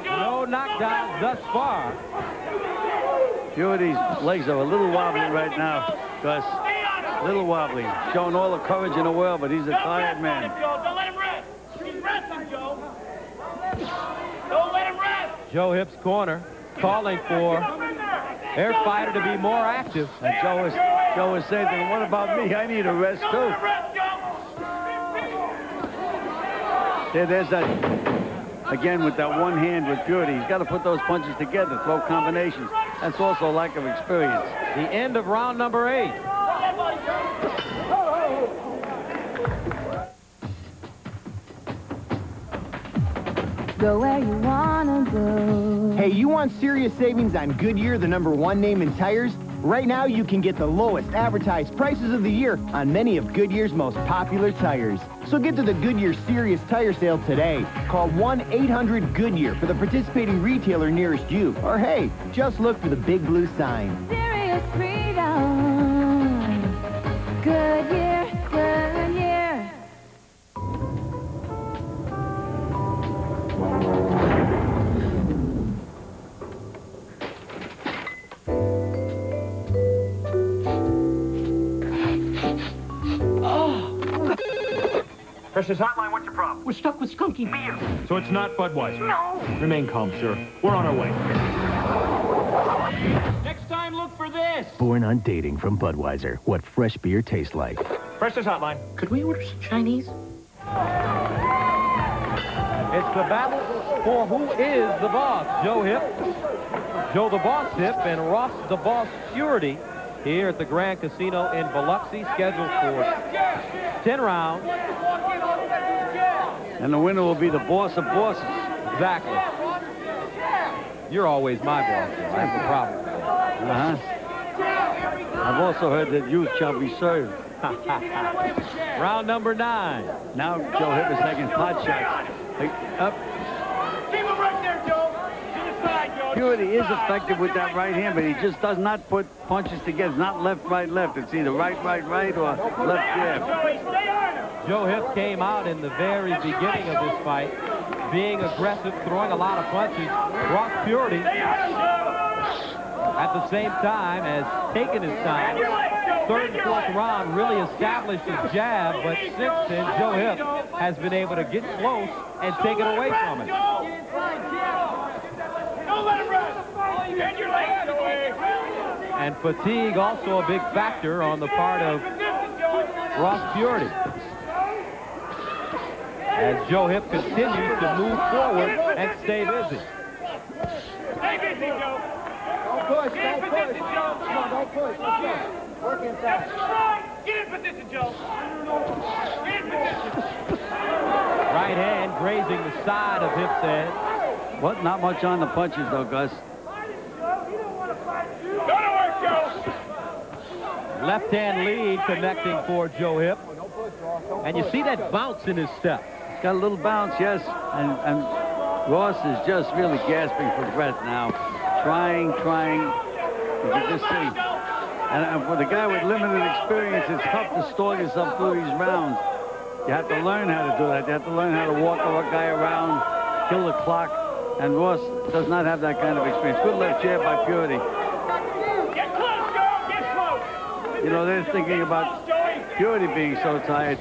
No knockdowns thus far. Purity's legs are a little wobbly right now, Gus. A little wobbly. Showing all the courage in the world, but he's a tired man. Don't let him rest. He's resting, Joe. Don't let him rest. Joe Hipp's corner calling for their fighter to be more active. And Joe was saying, then what about me? I need a rest too. There's that, again, with that one hand with Puritty. He's got to put those punches together, throw combinations. That's also lack of experience. The end of round number 8. Go where you wanna go. Hey, you want serious savings on Goodyear, the #1 name in tires? Right now, you can get the lowest advertised prices of the year on many of Goodyear's most popular tires. So get to the Goodyear Serious Tire Sale today. Call 1-800-GOODYEAR for the participating retailer nearest you. Or hey, just look for the big blue sign. Serious freedom. Goodyear, Goodyear. Precious Hotline, what's your problem? We're stuck with skunky beer. So it's not Budweiser? No. Remain calm, sir. We're on our way. Next time, look for this. Born on dating from Budweiser. What fresh beer tastes like. Precious Hotline. Could we order some Chinese? It's the battle for who is the boss. Joe Hipp, Joe the Boss Hipp, and Ross the Boss Puritty here at the Grand Casino in Biloxi, scheduled for 10 rounds. And the winner will be the boss of bosses. Exactly. You're always my boss. I have a problem. I've also heard that you shall be served. Round number 9. Now Joe Hipp is taking pot shots. Up. Keep him right there, Joe. To the side, Joe. Puritty is effective with that right hand, but he just does not put punches together. It's not left, right, left. It's either right, right, right, or left, jab. Joe Hipp came out in the very beginning of this fight, being aggressive, throwing a lot of punches. Ross Puritty, at the same time, has taken his time third and fourth round really established his jab, but since then, Joe Hipp has been able to get close and take it away from him. Don't let him run. Get your legs away. And fatigue also a big factor on the part of Ross Puritty, as Joe Hipp continues to move forward and stay busy. Stay busy, Joe. Don't push, don't push. Come on, don't push. Let's go. Work inside. Get in position, Joe. Get in position. Right hand grazing the side of Hipp's head. What? Not much on the punches, though, Gus. Left hand lead connecting for Joe Hipp. And you see that bounce in his step. He's got a little bounce, yes. And Ross is just really gasping for breath now. Trying. You can just see. And for the guy with limited experience, it's tough to stall yourself through these rounds. You have to learn how to do that. You have to learn how to walk a guy around, kill the clock. And Ross does not have that kind of experience. Good left jab by Puritty. Get close, Joe. Get close. You know, they're thinking about Puritty being so tired.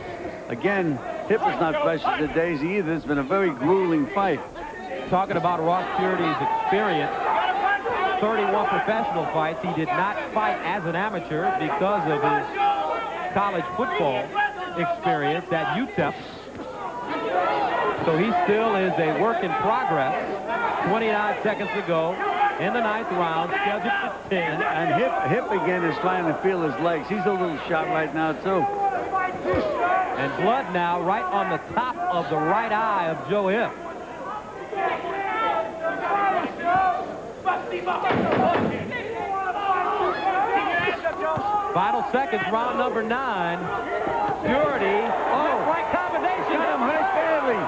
Again, Hipp is not fresh as the daisy either. It's been a very grueling fight. Talking about Ross Puritty's experience, 31 professional fights. He did not fight as an amateur because of his college football experience at UTEP. So he still is a work in progress. 29 seconds to go in the 9th round, scheduled for 10. And Hipp again is trying to feel his legs. He's a little shot right now, too. And blood now right on the top of the right eye of Joe Hipp. Final seconds, round number 9. Puritty. Oh, right combination. Got him hurt badly.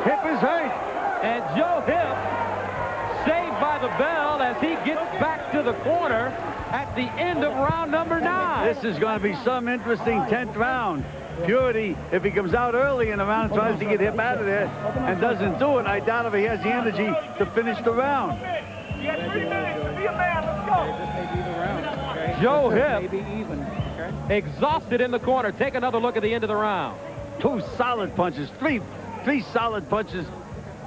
Hipp is hurt. And Joe Hipp saved by the bell as he gets back to the corner at the end of round number 9. This is going to be some interesting 10th round. Puritty, if he comes out early in the round, tries to get Hipp out of there and doesn't do it, I doubt if he has the energy to finish the round. You got 3 minutes. Be a man. Let's go. Joe Hipp, exhausted in the corner. Take another look at the end of the round. 2 solid punches, three solid punches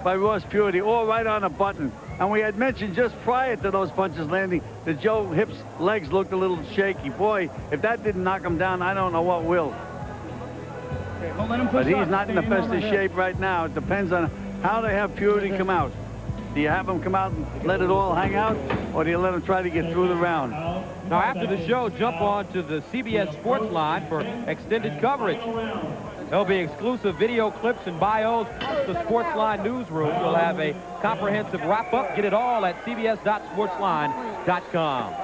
by Ross Puritty, all right on a button. And we had mentioned just prior to those punches landing that Joe Hipp's legs looked a little shaky. Boy, if that didn't knock him down, I don't know what will. But he's not in the best of shape right now. It depends on how they have Puritty come out. Do you have him come out and let it all hang out, or do you let him try to get through the round? Now, after the show, jump on to the CBS Sports Line for extended coverage. There'll be exclusive video clips and bios. The Sports Line newsroom will have a comprehensive wrap-up. Get it all at cbs.sportsline.com.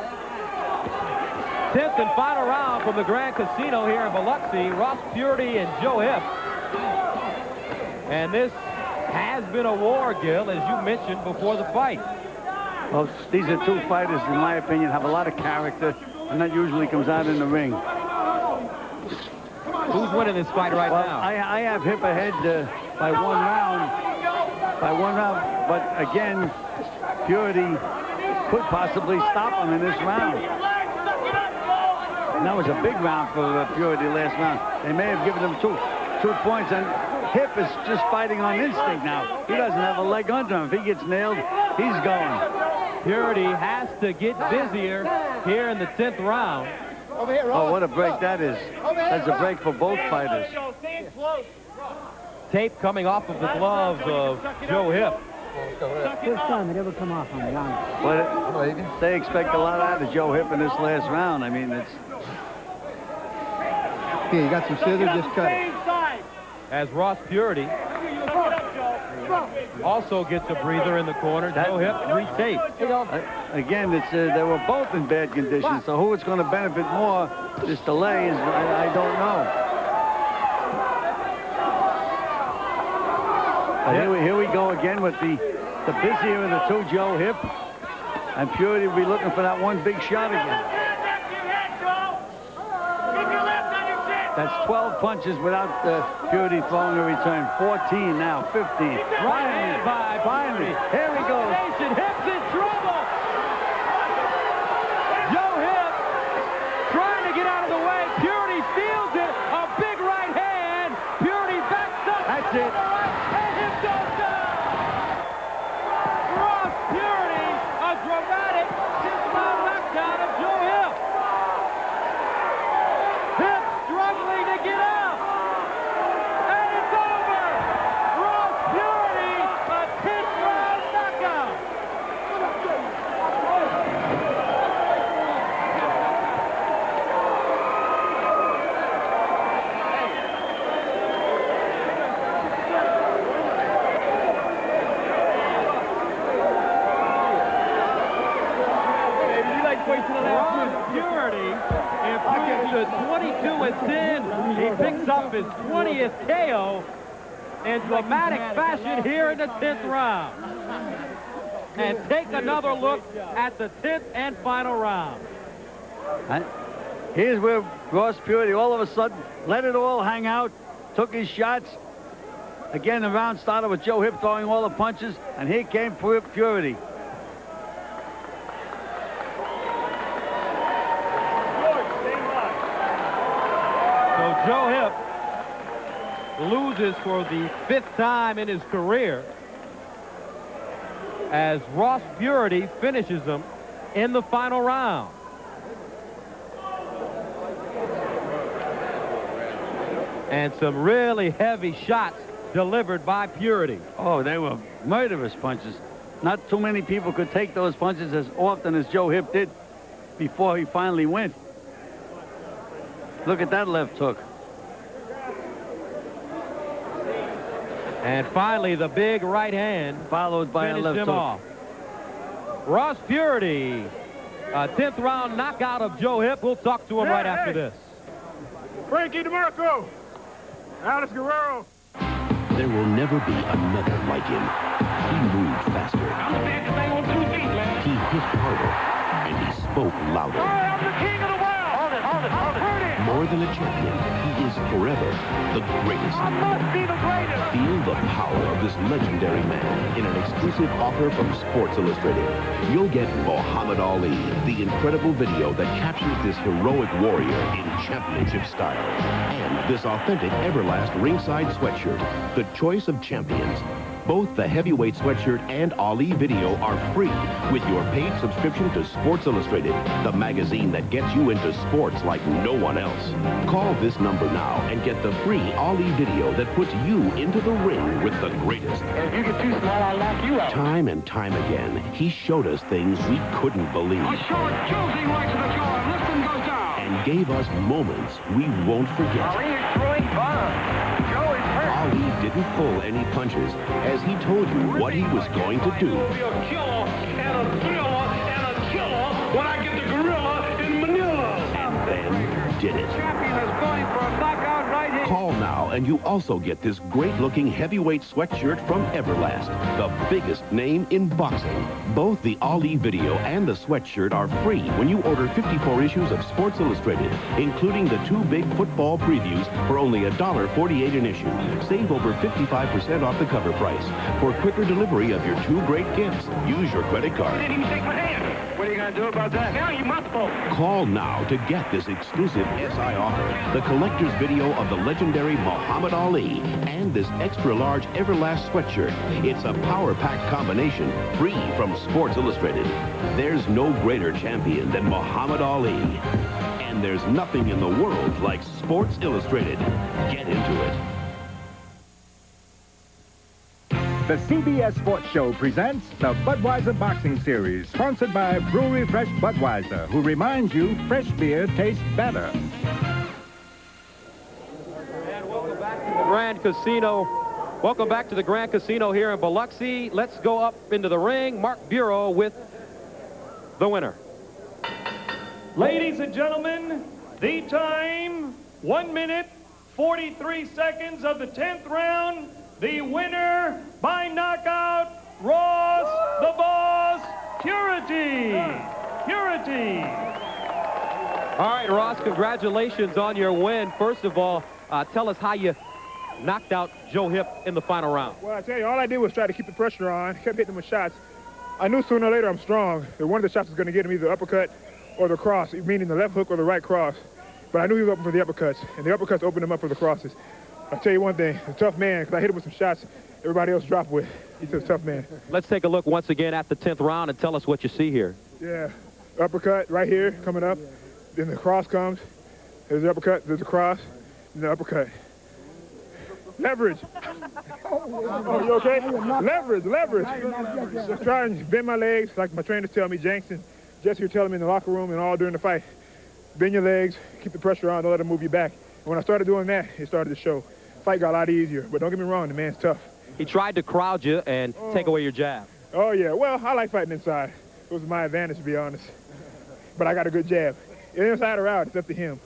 10th and final round from the Grand Casino here in Biloxi. Ross Puritty and Joe Hipp. And this has been a war, Gil, as you mentioned before the fight. Well, these are 2 fighters, in my opinion, have a lot of character, and that usually comes out in the ring. Who's winning this fight right now? I have Hipp ahead by 1 round. But again, Puritty could possibly stop him in this round. And that was a big round for Puritty last round. They may have given him two points, and Hipp is just fighting on instinct now. He doesn't have a leg under him. If he gets nailed, he's going. Puritty has to get busier here in the 10th round. Oh, what a break that is. That's a break for both fighters. Tape coming off of the gloves of Joe Hipp. First time it ever come off on the arm. But they expect a lot out of Joe Hipp in this last round. I mean, it's... Here, you got some scissors, just cut it. As Ross Puritty also gets a breather in the corner. Joe Hipp retaped. Again, they were both in bad condition, so who it's going to benefit more, this delay, is I don't know. Here we go again with the busier of the 2, Joe Hipp. And Puritty will be looking for that one big shot again. That's 12 punches without Puritty throwing a return. 14 now, 15. Finally. Here we go. Hipp's in trouble. Joe Hipp trying Puritty improves to 22-10. He picks up his 20th KO in dramatic fashion here in the 10th round. And take another look at the 10th and final round. And here's where Ross Puritty all of a sudden let it all hang out, took his shots. Again, the round started with Joe Hipp throwing all the punches, and here came Puritty. So Joe Hipp loses for the 5th time in his career as Ross Puritty finishes him in the final round. And some really heavy shots delivered by Puritty. Oh, they were murderous punches. Not too many people could take those punches as often as Joe Hipp did before he finally went. Look at that left hook. And finally, the big right hand followed by a left him hook. off. Ross Puritty, a 10th round knockout of Joe Hipp. We'll talk to him right after this. Frankie DeMarco, Alex Guerrero. There will never be another like him. He moved faster. He hit harder, and he spoke louder. I'm the king of the world. Hold it. More than a champion, he is forever the greatest. I must be the greatest. Feel the power of this legendary man in an exclusive offer from Sports Illustrated. You'll get Muhammad Ali, the incredible video that captures this heroic warrior in championship style. And this authentic Everlast ringside sweatshirt, the choice of champions. Both the heavyweight sweatshirt and Ali video are free with your paid subscription to Sports Illustrated, the magazine that gets you into sports like no one else. Call this number now and get the free Ali video that puts you into the ring with the greatest. If you get too small, I'll knock you out. Time and time again, he showed us things we couldn't believe. A short, choosing right to the jaw, and Liston goes down. And gave us moments we won't forget. Ali is throwing bombs. Joe is hurt. Ali didn't pull any punches, as he told you what he was going to do. I'll be a killer and a thriller and a killer when I get the gorilla in Manila. And then did it. Champion is going for a knockout right here. Call now, and you also get this great-looking heavyweight sweatshirt from Everlast, the biggest name in boxing. Both the Ali video and the sweatshirt are free when you order 54 issues of Sports Illustrated, including the 2 big football previews for only $1.48 an issue. Save over 55% off the cover price. For quicker delivery of your 2 great gifts, use your credit card. Didn't even shake my hand. What are you going to do about that? Now you must vote. Call now to get this exclusive SI offer, the collector's video of the legendary Muhammad Ali, and this extra-large Everlast sweatshirt. It's a power-packed combination, free from Sports Illustrated. There's no greater champion than Muhammad Ali. And there's nothing in the world like Sports Illustrated. Get into it. The CBS Sports Show presents the Budweiser Boxing Series, sponsored by Brewery Fresh Budweiser, who reminds you fresh beer tastes better. And welcome back to the Grand Casino. Welcome back to the Grand Casino here in Biloxi. Let's go up into the ring. Mark Bureau with the winner. Ladies and gentlemen, the time, 1 minute, 43 seconds of the 10th round. The winner by knockout, Ross the Boss Puritty. Puritty. All right, Ross, congratulations on your win. First of all, tell us how you knocked out Joe Hipp in the final round. Well, I tell you, all I did was try to keep the pressure on, kept hitting him with shots. I knew sooner or later I'm strong. That one of the shots was going to get him either the uppercut or the cross, meaning the left hook or the right cross. But I knew he was open for the uppercuts, and the uppercuts opened him up for the crosses. I'll tell you one thing, a tough man, because I hit him with some shots everybody else dropped with. He's a tough man. Let's take a look once again at the 10th round and tell us what you see here. Yeah, uppercut right here coming up. Then the cross comes. There's the uppercut, there's the cross, and the uppercut. Leverage. Oh, you okay? Leverage, leverage. Just try and bend my legs, like my trainers tell me, Jenks and Jesse are telling me in the locker room and all during the fight. Bend your legs, keep the pressure on, don't let them move you back. And when I started doing that, it started to show. Fight got a lot easier, but don't get me wrong, the man's tough. He tried to crowd you and take away your jab. Oh, yeah. Well, I like fighting inside. It was my advantage, to be honest. But I got a good jab. Inside or out, it's up to him.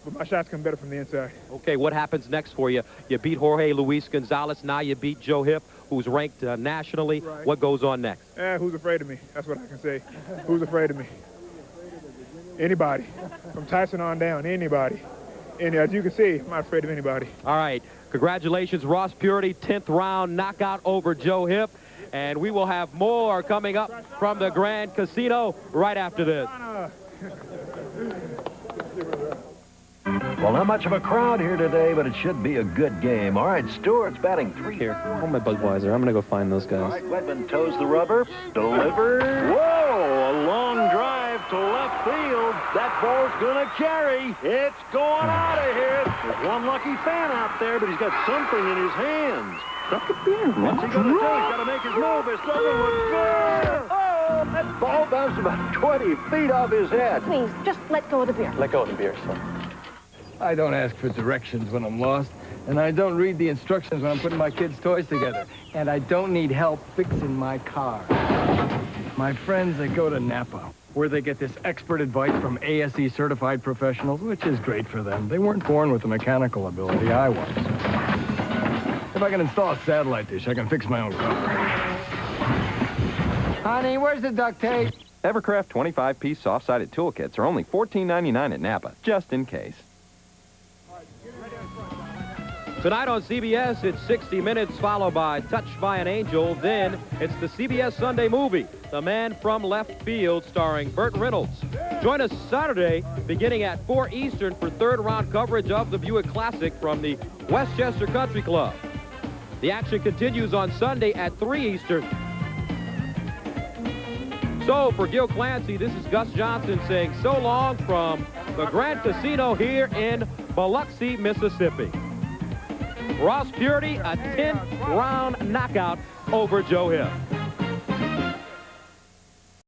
But my shots come better from the inside. Okay, what happens next for you? You beat Jorge Luis Gonzalez. Now you beat Joe Hipp, who's ranked nationally. Right. What goes on next? Who's afraid of me? That's what I can say. Who's afraid of me? Anybody. From Tyson on down, anybody. And as you can see, I'm not afraid of anybody. All right. Congratulations, Ross Puritty, 10th round knockout over Joe Hipp. And we will have more coming up from the Grand Casino right after this. Well, not much of a crowd here today, but it should be a good game. All right, Stewart's batting 3. Here, hold my Budweiser. I'm going to go find those guys. All right, Wedman toes the rubber. Delivered. Whoa, a long drive to left field. That ball's going to carry. It's going out of here. There's one lucky fan out there, but he's got something in his hands. What's he going to do? He's got to make his move. This doesn't look good. Oh, that ball bounced about 20 feet off his head. Please, just let go of the beer. Let go of the beer, son. I don't ask for directions when I'm lost, and I don't read the instructions when I'm putting my kids' toys together, and I don't need help fixing my car. My friends, they go to Napa, where they get this expert advice from ASE certified professionals, which is great for them. They weren't born with the mechanical ability I was. If I can install a satellite dish, I can fix my own car. Honey, where's the duct tape? Evercraft 25-piece soft-sided toolkits are only $14.99 at Napa, just in case. Tonight on CBS, it's 60 Minutes, followed by Touched by an Angel. Then it's the CBS Sunday movie, The Man from Left Field, starring Burt Reynolds. Join us Saturday, beginning at 4 Eastern, for third-round coverage of the Buick Classic from the Westchester Country Club. The action continues on Sunday at 3 Eastern. So, for Gil Clancy, this is Gus Johnson saying so long from the Grand Casino here in Biloxi, Mississippi. Ross Puritty, a 10th round knockout over Joe Hipp.